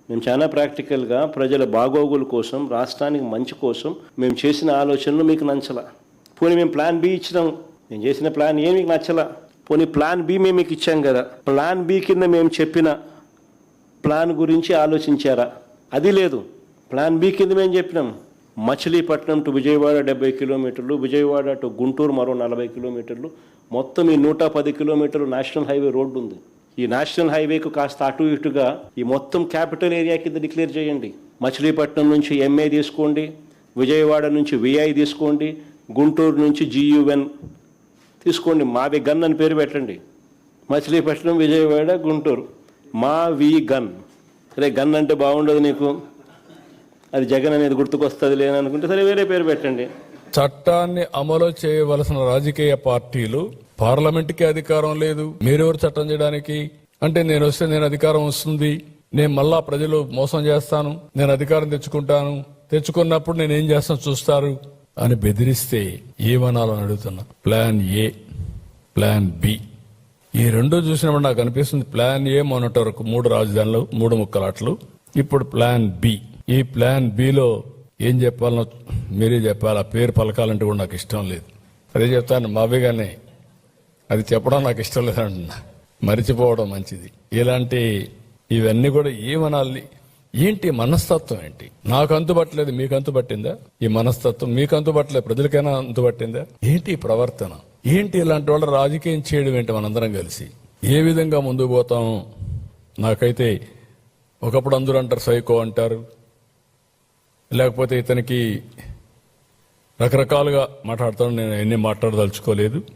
మేము చాలా ప్రాక్టికల్గా ప్రజల బాగోగుల కోసం, రాష్ట్రానికి మంచి కోసం మేము చేసిన ఆలోచనలు మీకు నచ్చలా. పోనీ మేము ప్లాన్ బి ఇచ్చినాం, మేము చేసిన ప్లాన్ ఏ మీకు నచ్చలా. పోనీ ప్లాన్ బి మేము మీకు ఇచ్చాం కదా, ప్లాన్ బి కింద మేము చెప్పిన ప్లాన్ గురించి ఆలోచించారా? అది లేదు. ప్లాన్ బి కింద మేము చెప్పినాం మచిలీపట్నం టు విజయవాడ 70 కిలోమీటర్లు, విజయవాడ టు గుంటూరు మరో 40 కిలోమీటర్లు, మొత్తం ఈ 110 కిలోమీటర్లు నేషనల్ హైవే రోడ్డు ఉంది. ఈ నేషనల్ హైవేకు కాస్త అటు ఇటుగా ఈ మొత్తం క్యాపిటల్ ఏరియా కింద డిక్లేర్ చేయండి. మచిలీపట్నం నుంచి ఎంఏ తీసుకోండి, విజయవాడ నుంచి విఐ తీసుకోండి, గుంటూరు నుంచి GUN తీసుకోండి. మావి గన్ అని పేరు పెట్టండి. మచిలీపట్నం, విజయవాడ, గుంటూరు మావి గన్. సరే, గన్ అంటే బాగుండదు నీకు, అది జగన్ అనేది గుర్తుకొస్తుంది లేననుకుంటే సరే వేరే పేరు పెట్టండి. చట్టాన్ని అమలు చేయవలసిన రాజకీయ పార్టీలు పార్లమెంట్కి అధికారం లేదు, మీరెవరు చట్టం చేయడానికి? అంటే నేను వస్తే నేను అధికారం వస్తుంది, నేను మళ్ళా ప్రజలు మోసం చేస్తాను, నేను అధికారం తెచ్చుకుంటాను, తెచ్చుకున్నప్పుడు నేను ఏం చేస్తాను చూస్తారు అని బెదిరిస్తే ఏమనాలని అడుగుతున్నా. ప్లాన్ ఏ, ప్లాన్ బి, ఈ రెండు చూసినప్పుడు నాకు అనిపిస్తుంది ప్లాన్ ఏ మొన్నటి వరకు 3 రాజధానులు 3 ముక్కలాట్లు, ఇప్పుడు ప్లాన్ బి. ఈ ప్లాన్ బిలో ఏం చెప్పాలనో మీరే చెప్పాలి. ఆ పేరు పలకాలంటే కూడా నాకు ఇష్టం లేదు. అదే చెప్తాను మావేగానే, అది చెప్పడం నాకు ఇష్టం లేదంటున్నా. మరిచిపోవడం మంచిది. ఇలాంటి ఇవన్నీ కూడా ఏమనాలి? ఏంటి మనస్తత్వం ఏంటి? నాకు అంతుపట్టలేదు, మీకు అంతుపట్టిందా? ఈ మనస్తత్వం మీకు అంతుపట్టలేదు, ప్రజలకైనా అంతుపట్టిందా? ఏంటి ప్రవర్తన? ఏంటి ఇలాంటి వాళ్ళ రాజకీయం చేయడం ఏంటి? మనందరం కలిసి ఏ విధంగా ముందుకు పోతాం? నాకైతే ఒకప్పుడు అందరూ అంటారు సైకో అంటారు, లేకపోతే ఇతనికి రకరకాలుగా మాట్లాడతాను. నేను ఎన్ని మాట్లాడదలుచుకోలేదు.